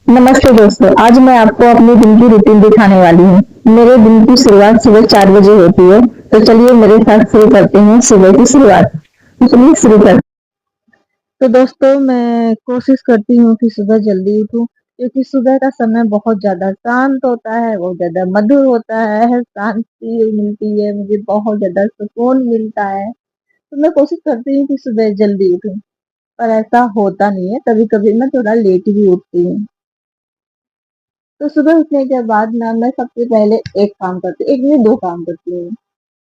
नमस्ते दोस्तों, आज मैं आपको अपने दिन की रूटीन दिखाने वाली हूँ। मेरे दिन की शुरुआत सुबह 4 बजे होती है, तो चलिए मेरे साथ शुरू करते हैं सुबह की शुरुआत। तो चलिए शुरू करते हैं। तो दोस्तों मैं कोशिश करती हूँ कि सुबह जल्दी उठूँ, क्योंकि सुबह का समय बहुत ज़्यादा शांत होता है, बहुत ज़्यादा मधुर होता है, शांति मिलती है, मुझे बहुत ज़्यादा सुकून मिलता है। तो मैं कोशिश करती हूँ कि सुबह जल्दी उठूँ, पर ऐसा होता नहीं है, कभी-कभी मैं थोड़ा लेट भी उठती हूँ। तो सुबह उठने के बाद ना मैं सबसे पहले एक काम करती हूँ, एक नहीं 2 काम करती हूँ।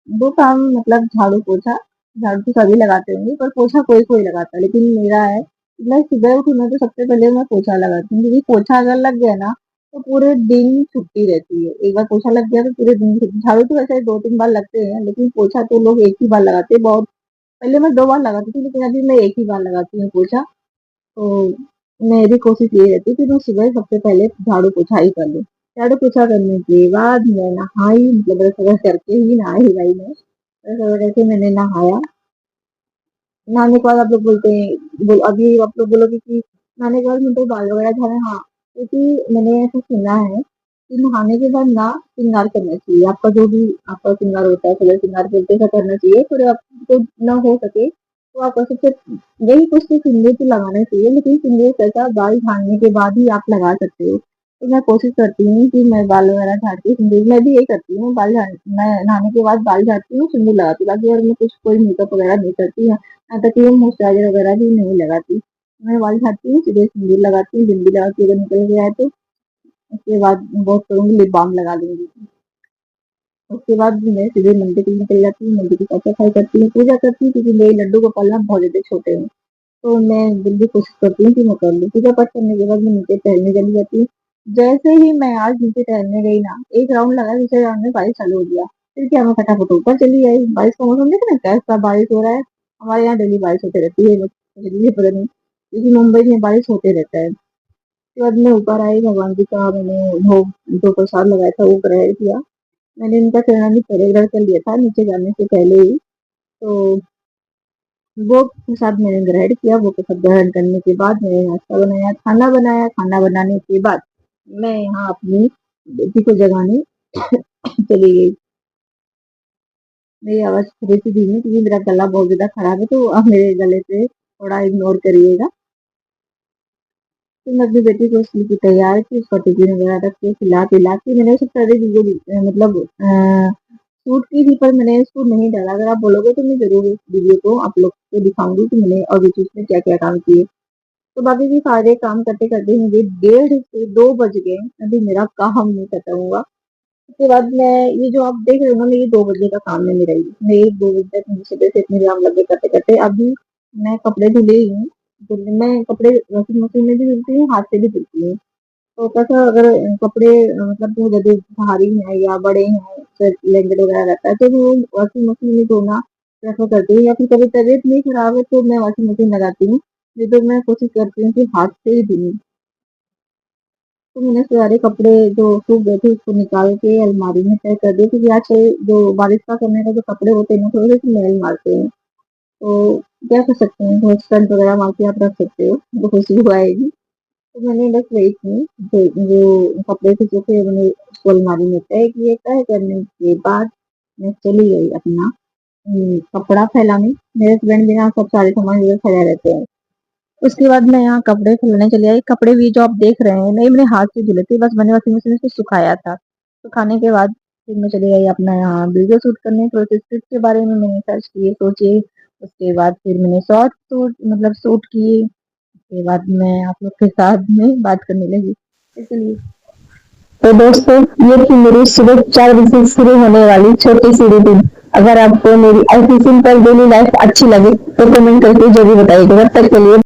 2 काम मतलब झाड़ू-पोछा, झाड़ू तो सभी लगाते होंगे पर पोछा कोई-कोई लगाता है, लेकिन मेरा है कि मैं सुबह उठी ना तो सबसे पहले मैं पोछा लगाती हूँ, क्योंकि पोछा अगर लग गया ना तो पूरे दिन छुट्टी रहती है। एक बार पोछा लग गया तो पूरे दिन की छुट्टी। झाड़ू तो वैसे 2-3 बार लगते हैं, लेकिन पोछा तो लोग एक ही बार लगाते हैं। बहुत पहले मैं 2 बार लगाती थी, लेकिन अभी मैं एक ही बार लगाती हूँ पोछा। तो मेरी कोशिश ये रहती है कि मैं सुबह सबसे पहले झाड़ू पोछा ही कर लूँ। झाड़ू पोछा करने के बाद मैं नहाई, मतलब ब्रश वगैरह करके ही नहाई भाई मैं। ब्रश वगैरह करके मैंने नहाया। नहाने के बाद आप लोग बोलते हैं अभी आप लोग बोलोगे कि नहाने के बाद मुझे बाल वगैरह झाड़े, हाँ, क्योंकि मैंने ऐसा सुना है कि नहाने के बाद ना श्रृंगार करना चाहिए। आपका जो भी आपका श्रृंगार होता है, सोलह श्रृंगार बोलते हैं, ऐसा करना चाहिए। फिर आपको ना हो सके तो आप सबसे यही कुछ तो सिंदूर तो लगाना चाहिए, लेकिन सिंदूर कैसा बाल झाड़ने के बाद ही आप लगा सकते हो। तो मैं कोशिश करती हूँ कि मैं बाल वगैरह झाड़ के सिंदूर, मैं भी यही करती हूँ, मैं नहाने के बाद बाल झाड़ती हूँ, सिंदूर लगाती हूँ, बाकी और मैं कुछ कोई मेकअप वगैरह नहीं करती। यहाँ तक कि मैं मॉइस्चराइज़र वगैरह भी नहीं लगाती। मैं बाल झाड़ती हूँ, सीधे सिंदूर लगाती हूँ, बिंदी लगा के अगर निकल गया है तो उसके बाद बहुत करूँगी, लिप बाम लगा लूँगी। उसके बाद मैं सीधे मंदिर के लिए निकल जाती हूँ, मंदिर की साफ-सफाई करती हूँ, पूजा करती हूँ, क्योंकि मेरे लड्डू गोपाल ना बहुत ज़्यादा छोटे हैं। तो मैं जल्दी कोशिश करती हूँ कि मैं कर लूँ। पूजा-पाठ करने के बाद मैं नीचे टहलने चली जाती हूँ। जैसे ही मैं आज नीचे टहलने गई ना, 1 राउंड लगा, दूसरे राउंड में बारिश चालू हो गया। फिर क्या, मैं फटाफट ऊपर चली आई। बारिश का मौसम देख रहे हैं कैसा बारिश हो रहा है। हमारे यहाँ डेली बारिश होती रहती है, बस मुझे पता नहीं, क्योंकि मुंबई में बारिश होते रहता है। उसके बाद मैं ऊपर आई, भगवान जी का मैंने भोग जो प्रसाद लगाया था वो ग्रहण किया। मैंने इनका चरणामृत पहले ग्रहण कर लिया था नीचे जाने से पहले ही। तो वो प्रसाद मैंने ग्रहण किया, वो प्रसाद ग्रहण करने के बाद मैंने नाश्ता बनाया, खाना बनाया, खाना बनाने के बाद मैं यहाँ अपनी बेटी को जगाने चली गई। मेरी आवाज़ थोड़ी-सी धीमी, क्योंकि मेरा गला बहुत ज़्यादा खराब है, तो आप मेरे गले पे थोड़ा इग्नोर करिएगा। तो मैं अपनी बेटी को स्कूल की तैयार की, उसका टिफ़िन वगैरह रख के खिला-पिला के मैंने उसे सारी चीज़ें मतलब शूट की थी, पर मैंने इसको नहीं डाला। अगर आप बोलोगे तो मैं ज़रूर इस वीडियो को आप लोग को दिखाऊँगी कि मैंने और बीच-बीच में क्या-क्या काम किए। तो बाकी भी सारे काम करते-करते मुझे 1:30 से 2 बज गए, अभी मेरा काम नहीं खत्म हुआ। उसके बाद मैं ये जो आप देख रहे हो ना, ये 2 बजे का काम है मेरा ये। मैं 1-2 बजे तक मुझे सुबह से इतने काम लगे करते-करते, अभी मैं कपड़े धुल ही हूँ। मैं कपड़े वॉशिंग मशीन में भी धुलती हूँ, हाथ से भी धुलती हूँ। तो कैसा, अगर कपड़े मतलब बहुत ज़्यादा भारी हैं या बड़े हैं, ब्लैंकेट वगैरह रहता है, तो मैं वॉशिंग मशीन में धोना प्रेफ़र करती हूँ, या फिर कभी तबीयत नहीं खराब है तो मैं वॉशिंग मशीन लगाती हूँ। नहीं तो मैं कोशिश करती हूँ कि हाथ से ही धुलूँ। तो मैंने सारे कपड़े जो सूख गए थे उसको निकाल के अलमारी में तय कर दिए, क्योंकि आजकल जो बारिश का समय का जो कपड़े होते हैं ना, थोड़े-से स्मेल मारते हैं। तो क्या कर सकते हैं, थोड़ा स्टंट वगैरह मार के आप रख सकते हो, तो खुशबू आएगी। तो मैंने बस वही की, जो कपड़े थे जो थे मैंने उसको अलमारी में तय किए। तय करने के बाद मैं चली गई अपना कपड़ा फैलाने। मेरे हस्बैंड भी यहाँ सब सारे सामान इधर फैलाए रहते हैं। उसके बाद मैं यहाँ कपड़े फैलाने चली आई। कपड़े भी जो आप देख रहे हैं, नहीं मैंने हाथ से धुले थे, बस मैंने वॉशिंग मशीन से सुखाया था। सुखाने के बाद फिर मैं चली गई अपना यहाँ वीडियो शूट करने, थोड़े से स्क्रिप्ट के बारे में मैंने सर्च किए, सोचे। उसके बाद फिर मैंने शॉर्ट शूट मतलब शूट किए। उसके बाद मैं आप लोग के साथ में बात करने लगी, इसलिए। तो दोस्तों, ये थी मेरी सुबह 4 बजे से शुरू होने वाली छोटी सी रूटीन। अगर आपको मेरी ऐसी सिंपल डेली लाइफ अच्छी लगे तो कमेंट करके जरूर बताइएगा। तब तक के लिए